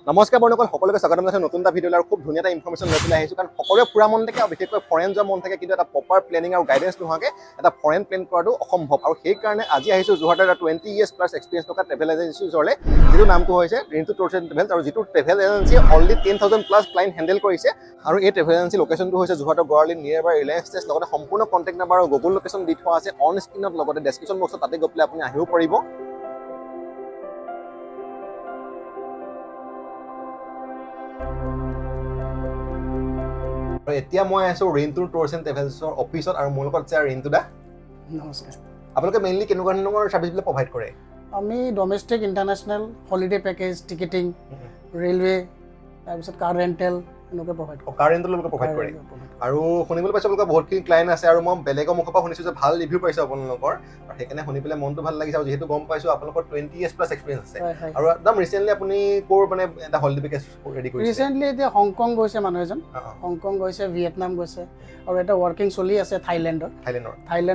নমস্কাৰ বন্ধুসকল, সকলোকে স্বাগতম জনাইছোঁ নতুন এটা ভিডিঅ' আৰু খুব ধুনীয়া এটা ইনফৰমেশ্যন লৈ পেলাই আহিছোঁ। কাৰণ সকলোৱে ফুৰা মন থাকে আৰু বিশেষকৈ ফৰেন যোৱা মন থাকে, কিন্তু এটা প্ৰপাৰ প্লেনিং আৰু গাইডেঞ্চ নোহোৱাকৈ এটা ফৰেন প্লেন কৰাটো অসম্ভৱ। আৰু সেইকাৰণে আজি আহিছোঁ যোৰহাটৰ এটা 20 years প্লাছ এক্সপিৰিয়েঞ্চ থকা ট্ৰেভেল এজেঞ্চিৰ ওচৰলৈ, যিটো নামটো হৈছে ৰিণ্টু টুৰছ এণ্ড ট্ৰেভেলছ, আৰু যিটো ট্ৰেভেল এজেঞ্চিয়ে অলৰেডি 10,000 প্লাছ ক্লাইণ্ট হেণ্ডেল কৰিছে। আৰু এই ট্ৰেভেল এজেঞ্চিৰ লোকেশ্যনটো হৈছে যোৰহাটৰ গড়আলি নিয়াৰ বাই ৰিলায়েন্স ষ্টেজ, লগতে সম্পূৰ্ণ কণ্টেক্ট নাম্বাৰ আৰু গুগল লোকেশ্যন দি থোৱা আছে অন স্ক্ৰীনত, লগতে ডেছক্ৰিপশ্যন বক্সত তাতে গৈ পেলাই আপুনি আহিব পাৰিব। এতিয়া মই আছো ৰিণ্টু টুৰছ এণ্ড ট্ৰেভেলছৰ অফিচত, আৰু মোৰ লগত আছে ৰিণ্টু দা। নমস্কাৰ। আপোনালোকে মেইনলি কেনেকুৱা ধৰণৰ ছাৰ্ভিচবিলাক প্ৰভাইড কৰে? আমি domestic international holiday package, ticketing, railway, তাৰপিছত কাৰ ৰেণ্টেল এনেকৈ প্ৰভাইড কৰোঁ। কাৰ ৰেণ্টেল প্ৰভাইড কৰে। আৰু শুনিবলৈ পাইছোঁ আপোনালোকৰ বহুতখিনি ক্লাইণ্ট আছে, আৰু মই বেলেগৰ মুখৰ পৰা শুনিছোঁ যে ভাল ৰিভিউ পাইছোঁ আপোনালোকৰ, আৰু সেইকাৰণে শুনি পেলাই মনটো ভাল লাগিছে। আৰু যিহেতু গম পাইছোঁ আপোনালোকৰ 20 years প্লাছ এক্সপিৰিয়েঞ্চ আছে, আৰু একদম ৰিচেণ্টলি আপুনি ক'ৰ মানে এটা হলিডে পেকেজ ৰেডি কৰিছে? ৰিচেণ্টলি এতিয়া হংকং গৈছে মানুহ এজন, হংকং গৈছে, ভিয়েটনাম গৈছে, আৰু এটা ৱৰ্কিং চলি আছে থাইলেণ্ডৰ।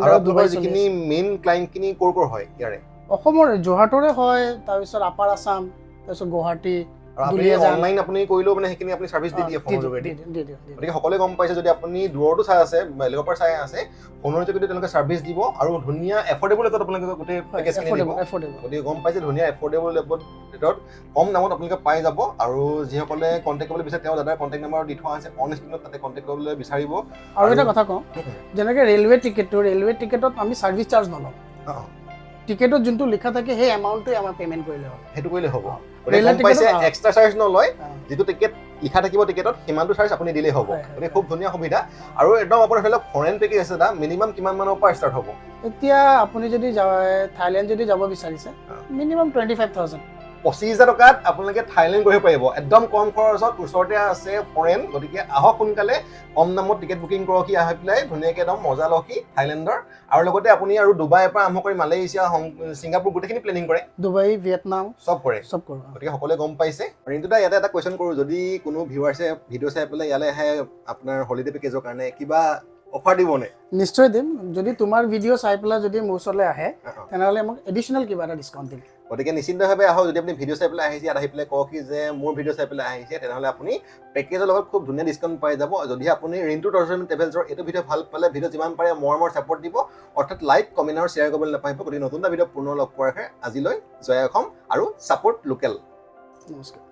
আৰু ডুবাই যিখিনি মেইন ক্লাইণ্টখিনি ক'ৰ হয় ইয়াৰে? অসমৰ যোৰহাটৰে হয়, তাৰপিছত আপাৰ আছাম, তাৰপিছত গুৱাহাটী। অনলাইন আপুনি কৰিলেও মানে সেইখিনি আপুনি ছাৰ্ভিচ দি দিয়ে ফোনৰ যোগেদি। গতিকে সকলোৱে গম পাইছে, যদি আপুনি দূৰতো চাই আছে, বেলেগৰ পৰা চাই আছে, ফোনৰ যোগেদি তেওঁলোকে ছাৰ্ভিচ দিব, আৰু ধুনীয়া এফৰ্ডেবল ৰেটত আপোনালোকে গোটেই পেকেজখিনি দিব। গতিকে গম পাইছে, ধুনীয়া এফৰ্ডেবল ৰেটত কম দামত আপোনালোকে পাই যাব। আৰু যিসকলে কণ্টেক্ট কৰিবলৈ বিচাৰে, তেওঁ দাদাৰ কণ্টেক্ট নাম্বাৰ দি থোৱা আছে অন স্ক্ৰীনত, তাতে কণ্টেক্ট কৰিবলৈ বিচাৰিব। আৰু এটা কথা কওঁ, যেনেকৈ ৰেলৱে টিকেটত আমি ছাৰ্ভিচ চাৰ্জ নলওঁ। টিকেটত যোনটো লিখা থাকে সেই এমাউণ্টটোৱে আমাৰ পে'মেণ্ট কৰিলে হ'ব। সেইটো কৰিলে হ'ব। এক্সট্ৰা চাৰ্জ নলয়, যিটো টিকেট লিখা থাকিব টিকেটত সিমানটো চাৰ্জ আপুনি দিলেই হ'ব। গতিকে খুব ধুনীয়া সুবিধা। আৰু একদম আপোনাৰ ধৰি লওক ফৰেন পেকেজ আছে এটা, মিনিমাম কিমান মানৰ পৰা ষ্টাৰ্ট হ'ব? এতিয়া আপুনি যদি থাইলেণ্ড যদি যাব বিচাৰিছে, মিনিমাম 25,000। 25,000 টকাত আপোনালোকে থাইলেণ্ড কৰিব পাৰিব, একদম কম খৰচত। ওচৰতে আছে ফৰেন, গতিকে আহক সোনকালে, কম দামত টিকেট বুকিং কৰক, আহি পেলাই ধুনীয়াকৈ একদম মজা লওক থাইলেণ্ডৰ। আৰু লগতে আপুনি আৰু ডুবাইৰ পৰা আৰম্ভ কৰি মালয়েছিয়া, ছিংগাপুৰ গোটেইখিনি প্লেনিং কৰে। ডুবাই, ভিয়েটনাম চব কৰে। কৰোঁ। গতিকে সকলোৱে গম পাইছে। ৰিণ্টু দা, ইয়াতে এটা কুৱেশ্যন কৰোঁ, যদি কোনো ভিউৱাৰ্ছে ভিডিঅ' চাই পেলাই ইয়ালৈ আহে আপোনাৰ হলিডে পেকেজৰ কাৰণে, কিবা অফাৰ দিবনে? নিশ্চয় দিম। যদি তোমাৰ ভিডিঅ' চাই পেলাই যদি মোৰ ওচৰলৈ আহে, তেনেহ'লে মোক এডিশ্যনেল কিবা এটা ডিছকাউণ্ট দিম। গতিকে নিশ্চিন্তভাৱে আহক। যদি আপুনি ভিডিঅ' চাই পেলাই আহিছে, ইয়াত আহি পেলাই কওক যে মোৰ ভিডিঅ' চাই পেলাই আহিছে, তেনেহ'লে আপুনি পেকেজৰ লগত খুব ধুনীয়া ডিছকাউণ্ট পাই যাব। যদিহে আপুনি ৰিণ্টু টুৰছ এণ্ড ট্ৰেভেলছৰ এইটো ভিডিঅ' ভাল পালে, ভিডিঅ' যিমান পাৰে মৰমৰ ছাপোৰ্ট দিব, অৰ্থাৎ লাইক, কমেণ্ট আৰু শ্বেয়াৰ কৰিবলৈ নাপাহৰিব। গতিকে নতুন এটা ভিডিঅ' পুনৰ লগ পোৱাৰ আজিলৈ জয় অসম আৰু ছাপোৰ্ট লোকেল। নমস্কাৰ।